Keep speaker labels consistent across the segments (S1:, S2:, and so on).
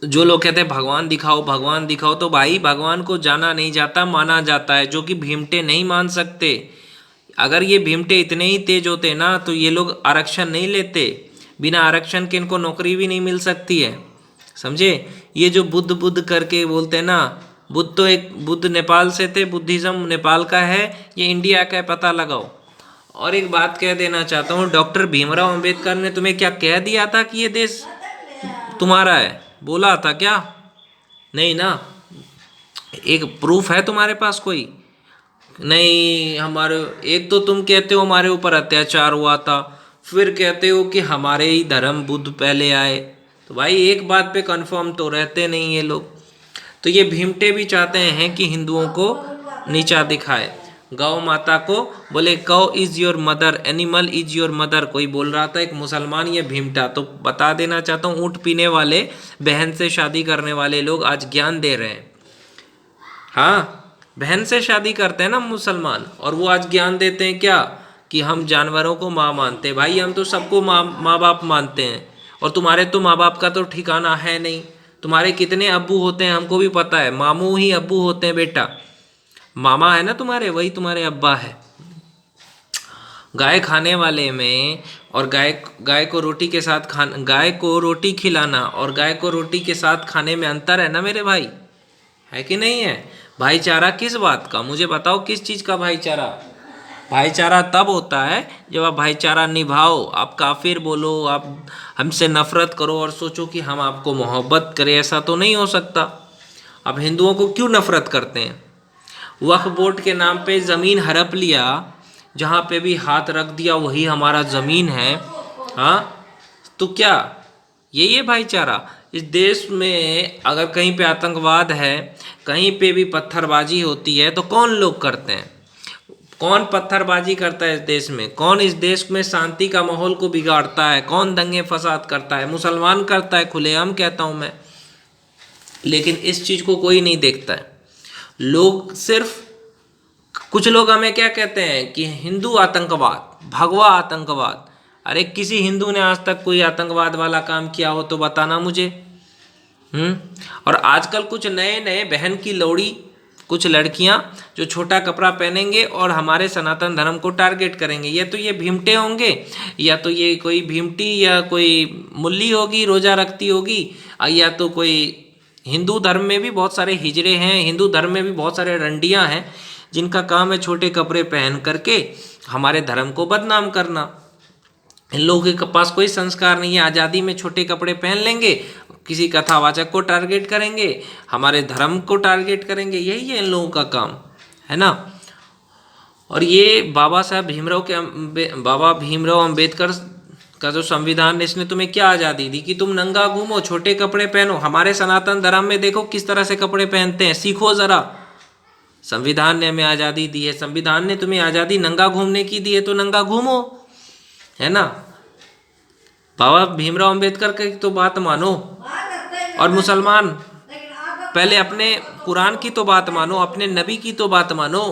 S1: जो लोग कहते हैं भगवान दिखाओ भगवान दिखाओ, तो भाई भगवान को जाना नहीं जाता, माना जाता है, जो कि भीमटे नहीं मान सकते। अगर ये भीमटे इतने ही तेज होते ना तो ये लोग आरक्षण नहीं लेते। बिना आरक्षण के इनको नौकरी भी नहीं मिल सकती है, समझे। ये जो बुद्ध बुद्ध करके बोलते हैं ना, बुद्ध तो एक बुद्ध नेपाल से थे, बुद्धिज्म नेपाल का है, ये इंडिया का है, पता लगाओ। और एक बात कह देना चाहता हूँ, डॉक्टर भीमराव अंबेडकर ने तुम्हें क्या कह दिया था कि ये देश तुम्हारा है, बोला था क्या? नहीं ना। एक प्रूफ है तुम्हारे पास कोई? नहीं। हमारे एक तो तुम कहते हो हमारे ऊपर अत्याचार हुआ था, फिर कहते हो कि हमारे ही धर्म बुद्ध पहले आए। तो भाई एक बात पे कंफर्म तो रहते नहीं ये लोग। तो ये भीमटे भी चाहते हैं कि हिंदुओं को नीचा दिखाए। गौ माता को बोले कौ is your mother, animal is your mother, कोई बोल रहा था, एक मुसलमान ये भीमटा। तो बता देना चाहता हूँ, ऊँट पीने वाले, बहन से शादी करने वाले लोग आज ज्ञान दे रहे हैं। हाँ, बहन से शादी करते हैं ना मुसलमान, और वो आज ज्ञान देते हैं क्या कि हम जानवरों को माँ मानते हैं। भाई हम तो सबको माँ बाप मानते हैं, और तुम्हारे तो माँ बाप का तो ठिकाना है नहीं। तुम्हारे कितने अब्बू होते हैं हमको भी पता है, मामू ही अब्बू होते हैं बेटा। मामा है ना तुम्हारे, वही तुम्हारे अब्बा है। गाय खाने वाले में और गाय गाय को रोटी के साथ गाय को रोटी खिलाना और गाय को रोटी के साथ खाने में अंतर है ना मेरे भाई, है कि नहीं है? भाईचारा किस बात का, मुझे बताओ, किस चीज़ का भाईचारा? भाईचारा तब होता है जब आप भाईचारा निभाओ। आप काफिर बोलो, आप हमसे नफरत करो और सोचो कि हम आपको मोहब्बत करें, ऐसा तो नहीं हो सकता। आप हिंदुओं को क्यों नफरत करते हैं? वक्फ बोर्ड के नाम पे ज़मीन हड़प लिया, जहाँ पे भी हाथ रख दिया वही हमारा ज़मीन है। हाँ, तो क्या यही है भाईचारा? इस देश में अगर कहीं पे आतंकवाद है, कहीं पे भी पत्थरबाजी होती है, तो कौन लोग करते हैं? कौन पत्थरबाजी करता है इस देश में? कौन इस देश में शांति का माहौल को बिगाड़ता है? कौन दंगे फसाद करता है? मुसलमान करता है, खुलेआम कहता हूँ मैं। लेकिन इस चीज़ को कोई नहीं देखता है। लोग सिर्फ, कुछ लोग हमें क्या कहते हैं कि हिंदू आतंकवाद, भगवा आतंकवाद। अरे किसी हिंदू ने आज तक कोई आतंकवाद वाला काम किया हो तो बताना मुझे। और आजकल कुछ नए नए बहन की लौड़ी, कुछ लड़कियां जो छोटा कपड़ा पहनेंगे और हमारे सनातन धर्म को टारगेट करेंगे। या तो ये भीमटे होंगे, या तो ये कोई भीमटी या कोई मुल्ली होगी, रोजा रखती होगी, या तो कोई, हिंदू धर्म में भी बहुत सारे हिजड़े हैं, हिंदू धर्म में भी बहुत सारे रंडियां हैं जिनका काम है छोटे कपड़े पहन करके हमारे धर्म को बदनाम करना। इन लोगों के पास कोई संस्कार नहीं है। आज़ादी में छोटे कपड़े पहन लेंगे, किसी कथावाचक को टारगेट करेंगे, हमारे धर्म को टारगेट करेंगे, यही है इन लोगों का काम, है ना। और ये बाबा भीमराव अंबेडकर का जो संविधान है, इसने तुम्हें क्या आज़ादी दी कि तुम नंगा घूमो, छोटे कपड़े पहनो? हमारे सनातन धर्म में देखो किस तरह से कपड़े पहनते हैं, सीखो ज़रा। संविधान ने हमें आज़ादी दी है, संविधान ने तुम्हें आज़ादी नंगा घूमने की दी है, तो नंगा घूमो, है ना। बाबा भीमराव अंबेडकर की तो बात मानो। और मुसलमान, पहले अपने कुरान की तो बात मानो, अपने नबी की तो बात मानो।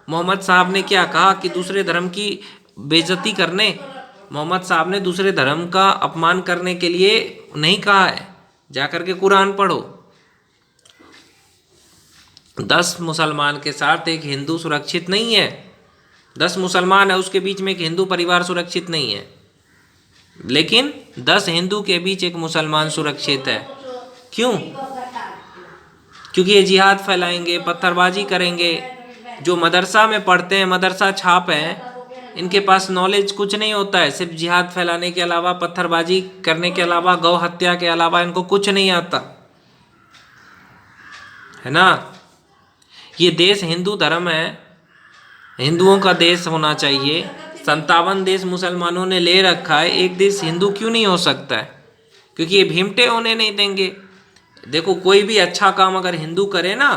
S1: मोहम्मद साहब ने क्या कहा कि दूसरे धर्म की बेइज्जती करने, मोहम्मद साहब ने दूसरे धर्म का अपमान करने के लिए नहीं कहा है। जाकर के कुरान पढ़ो। 10 मुसलमान के साथ एक हिंदू सुरक्षित नहीं है। 10 मुसलमान है, उसके बीच में एक हिंदू परिवार सुरक्षित नहीं है, लेकिन 10 हिंदू के बीच एक मुसलमान सुरक्षित है। क्यों? क्योंकि ये जिहाद फैलाएंगे, पत्थरबाजी करेंगे। जो मदरसा में पढ़ते हैं, मदरसा छाप हैं, इनके पास नॉलेज कुछ नहीं होता है, सिर्फ जिहाद फैलाने के अलावा, पत्थरबाजी करने के अलावा, गौ हत्या के अलावा इनको कुछ नहीं आता, है ना। ये देश हिंदू धर्म है, हिंदुओं का देश होना चाहिए। 57 देश मुसलमानों ने ले रखा है, एक देश हिंदू क्यों नहीं हो सकता है? क्योंकि ये भीमटे होने नहीं देंगे। देखो, कोई भी अच्छा काम अगर हिंदू करे ना,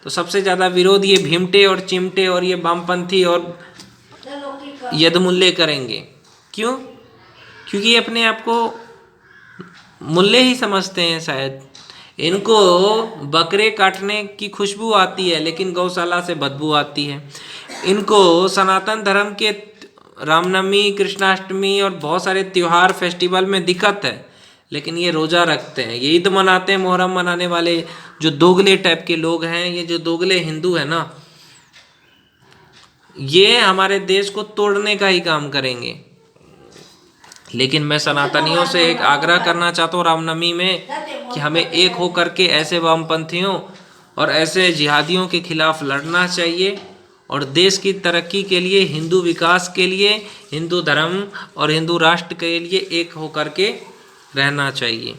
S1: तो सबसे ज़्यादा विरोध ये भीमटे और चिमटे और ये वामपंथी और यदमुल्ले करेंगे। क्यों? क्योंकि ये अपने आप को मुल्ले ही समझते हैं शायद। इनको बकरे काटने की खुशबू आती है, लेकिन गौशाला से बदबू आती है। इनको सनातन धर्म के रामनवमी, कृष्णाष्टमी और बहुत सारे त्यौहार, फेस्टिवल में दिक्कत है, लेकिन ये रोज़ा रखते हैं, ये ईद मनाते हैं। मुहर्रम मनाने वाले जो दोगले टाइप के लोग हैं, ये जो दोगले हिंदू हैं ना, ये हमारे देश को तोड़ने का ही काम करेंगे। लेकिन मैं सनातनियों से एक आग्रह करना चाहता हूँ रामनवमी में कि हमें एक होकर के ऐसे वामपंथियों और ऐसे जिहादियों के खिलाफ लड़ना चाहिए और देश की तरक्की के लिए, हिंदू विकास के लिए, हिंदू धर्म और हिंदू राष्ट्र के लिए एक होकर के रहना चाहिए।